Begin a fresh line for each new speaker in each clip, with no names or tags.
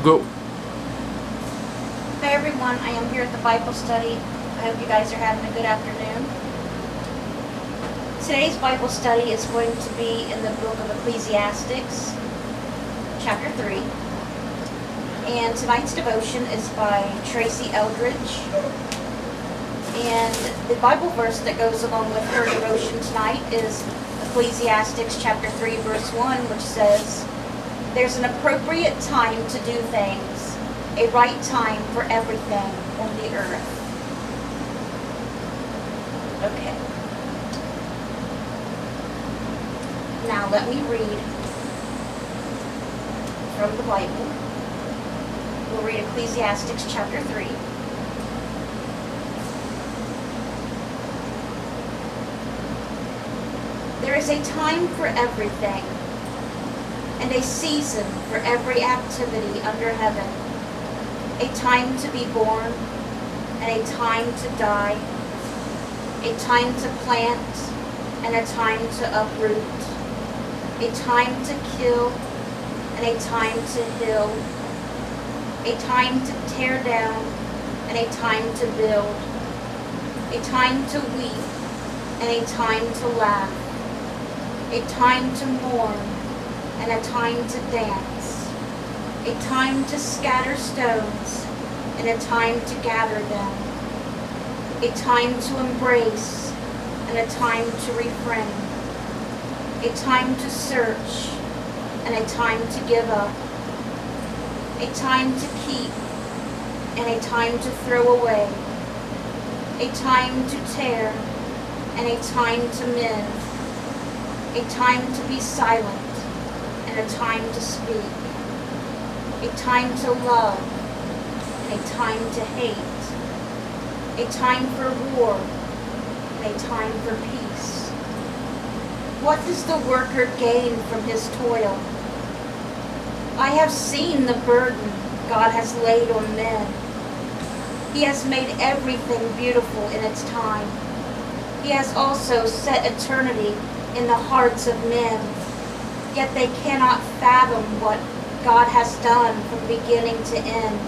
Go.
Hi everyone, I am here at the Bible study. I hope you guys are having a good afternoon. Today's Bible study is going to be in the book of Ecclesiastes, chapter 3. And tonight's devotion is by Tracy Eldridge. And the Bible verse that goes along with her devotion tonight is Ecclesiastes chapter 3 verse 1, which says, "There's an appropriate time to do things, a right time for everything on the earth." Okay. Now let me read from the Bible. We'll read Ecclesiastes chapter 3. "There is a time for everything, and a season for every activity under heaven, a time to be born, and a time to die, a time to plant, and a time to uproot, a time to kill, and a time to heal, a time to tear down, and a time to build, a time to weep, and a time to laugh, a time to mourn, and a time to dance, a time to scatter stones, and a time to gather them, a time to embrace, and a time to refrain, a time to search, and a time to give up, a time to keep, and a time to throw away, a time to tear, and a time to mend, a time to be silent, and a time to speak, a time to love, and a time to hate, a time for war, and a time for peace. What does the worker gain from his toil? I have seen the burden God has laid on men. He has made everything beautiful in its time. He has also set eternity in the hearts of men, yet they cannot fathom what God has done from beginning to end.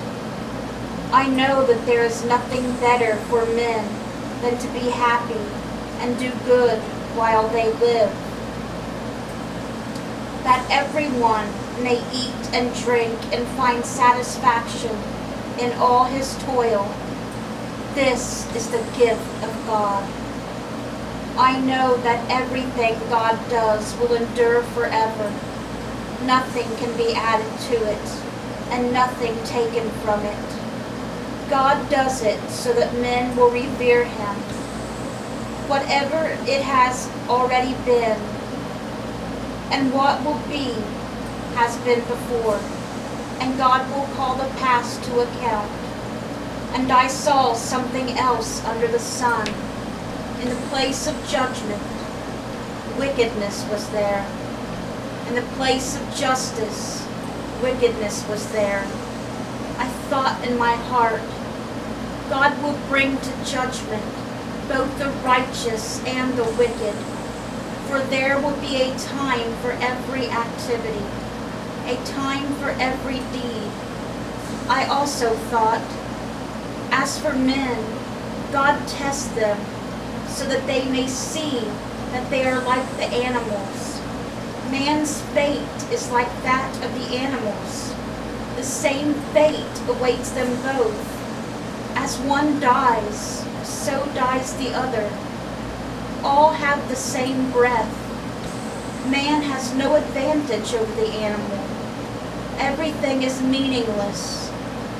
I know that there is nothing better for men than to be happy and do good while they live, that everyone may eat and drink and find satisfaction in all his toil. This is the gift of God. I know that everything God does will endure forever. Nothing can be added to it, and nothing taken from it. God does it so that men will revere him. Whatever it has already been, and what will be, has been before, and God will call the past to account. And I saw something else under the sun. In the place of judgment, wickedness was there. In the place of justice, wickedness was there. I thought in my heart, God will bring to judgment both the righteous and the wicked, for there will be a time for every activity, a time for every deed. I also thought, as for men, God tests them, so that they may see that they are like the animals. Man's fate is like that of the animals. The same fate awaits them both. As one dies, so dies the other. All have the same breath. Man has no advantage over the animal. Everything is meaningless.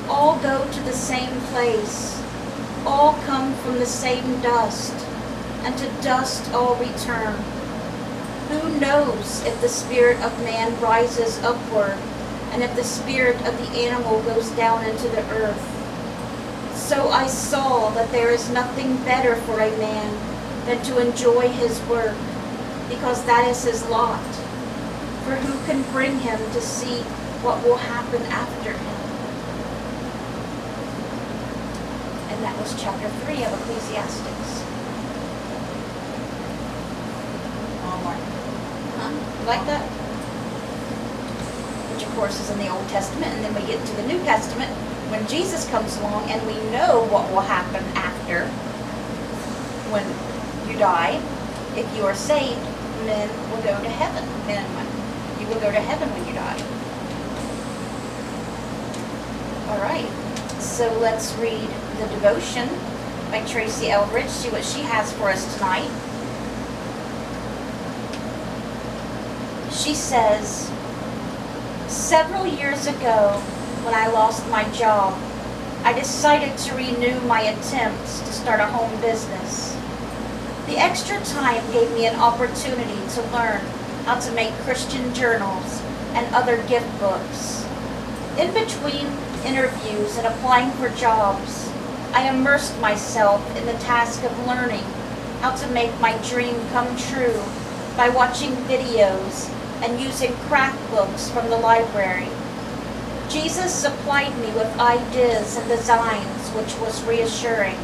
All go to the same place. All come from the same dust, and to dust all return. Who knows if the spirit of man rises upward, and if the spirit of the animal goes down into the earth? So I saw that there is nothing better for a man than to enjoy his work, because that is his lot. For who can bring him to see what will happen after him? And that was chapter 3 of Ecclesiastes. Huh? You like that? Would you course, is in the Old Testament, and then we get into the New Testament when Jesus comes along, and we know what will happen after when you die. If you are saved, men will go to heaven. Men and women. You will go to heaven when you die. All right. So let's read the devotion by Tracy Eldridge. See what she has for us tonight. She says, several years ago, when I lost my job, I decided to renew my attempts to start a home business. The extra time gave me an opportunity to learn how to make Christian journals and other gift books. In between interviews and applying for jobs, I immersed myself in the task of learning how to make my dream come true by watching videos and using craft books from the library. Jesus supplied me with ideas and designs, which was reassuring.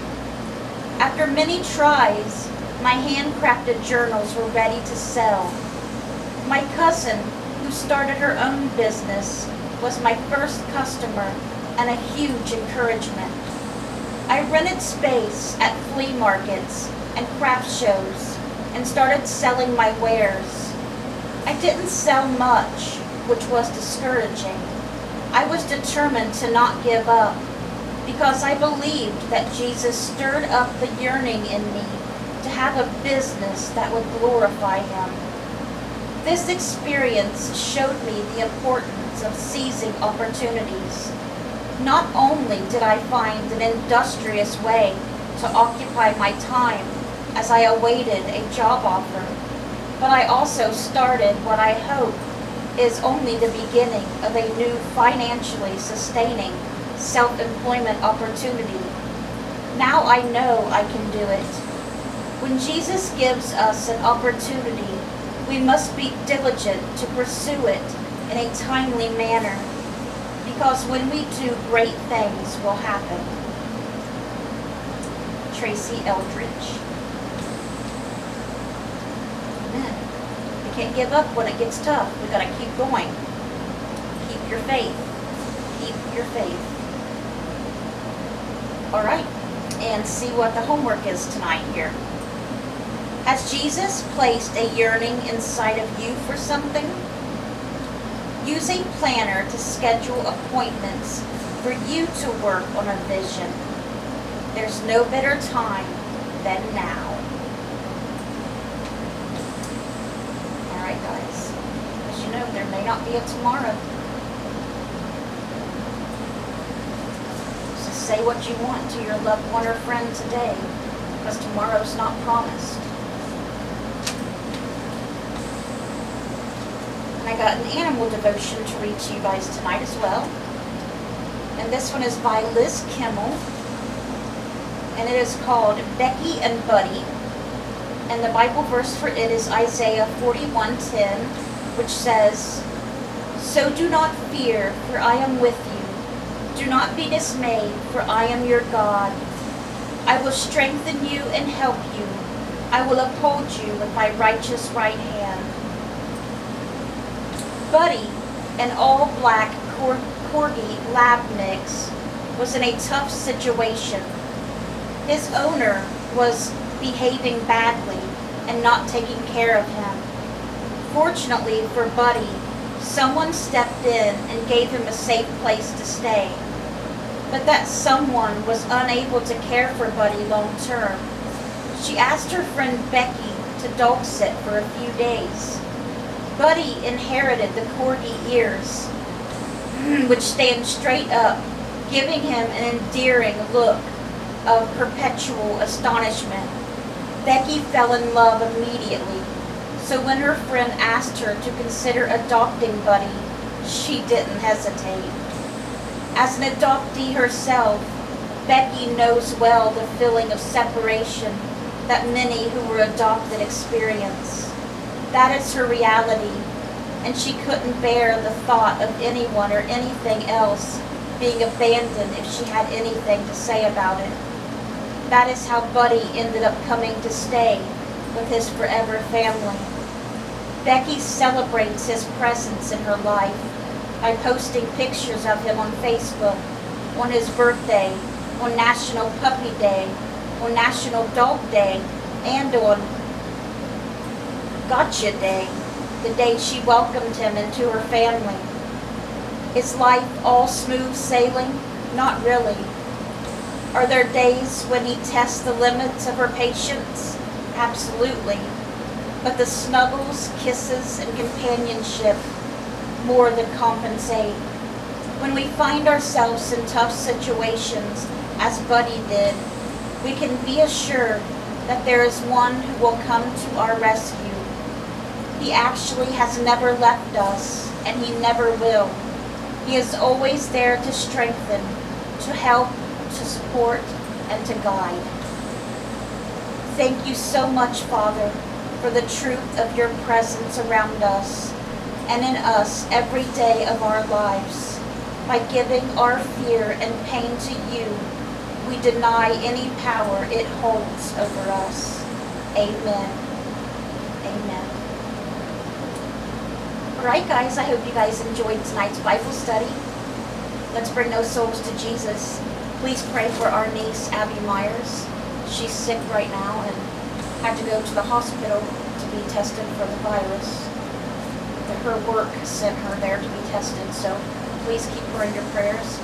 After many tries, my handcrafted journals were ready to sell. My cousin, who started her own business, was my first customer and a huge encouragement. I rented space at flea markets and craft shows and started selling my wares. I didn't sell much, which was discouraging. I was determined to not give up because I believed that Jesus stirred up the yearning in me to have a business that would glorify Him. This experience showed me the importance of seizing opportunities. Not only did I find an industrious way to occupy my time as I awaited a job offer, but I also started what I hope is only the beginning of a new financially sustaining self-employment opportunity. Now I know I can do it. When Jesus gives us an opportunity, we must be diligent to pursue it in a timely manner, because when we do, great things will happen. Tracy Eldridge. Amen. We can't give up when it gets tough. We gotta keep going. Keep your faith. Keep your faith. All right, and see what the homework is tonight here. Has Jesus placed a yearning inside of you for something? Use a planner to schedule appointments for you to work on a vision. There's no better time than now. All right, guys. As you know, there may not be a tomorrow. So say what you want to your loved one or friend today, because tomorrow's not promised. I got an animal devotion to read to you guys tonight as well. And this one is by Liz Kimmel. And it is called Becky and Buddy. And the Bible verse for it is Isaiah 41:10, which says, "So do not fear, for I am with you. Do not be dismayed, for I am your God. I will strengthen you and help you. I will uphold you with my righteous right hand." Buddy, an all-black Corgi lab mix, was in a tough situation. His owner was behaving badly and not taking care of him. Fortunately for Buddy, someone stepped in and gave him a safe place to stay. But that someone was unable to care for Buddy long term. She asked her friend Becky to dog sit for a few days. Buddy inherited the Corgi ears, which stand straight up, giving him an endearing look of perpetual astonishment. Becky fell in love immediately, so when her friend asked her to consider adopting Buddy, she didn't hesitate. As an adoptee herself, Becky knows well the feeling of separation that many who were adopted experience. That is her reality, and she couldn't bear the thought of anyone or anything else being abandoned if she had anything to say about it. That is how Buddy ended up coming to stay with his forever family. Becky celebrates his presence in her life by posting pictures of him on Facebook, on his birthday, on National Puppy Day, on National Dog Day, and on Gotcha Day, the day she welcomed him into her family. Is life all smooth sailing? Not really. Are there days when he tests the limits of her patience? Absolutely. But the snuggles, kisses, and companionship more than compensate. When we find ourselves in tough situations, as Buddy did, we can be assured that there is one who will come to our rescue. He actually has never left us, and he never will. He is always there to strengthen, to help, to support, and to guide. Thank you so much, Father, for the truth of your presence around us and in us every day of our lives. By giving our fear and pain to you, we deny any power it holds over us. Amen. Amen. Alright guys, I hope you guys enjoyed tonight's Bible study. Let's bring those souls to Jesus. Please pray for our niece, Abby Myers. She's sick right now and had to go to the hospital to be tested for the virus. Her work sent her there to be tested, so please keep her in your prayers.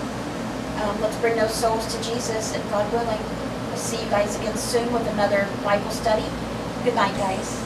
Let's bring those souls to Jesus, and God willing, we'll see you guys again soon with another Bible study. Good night, guys.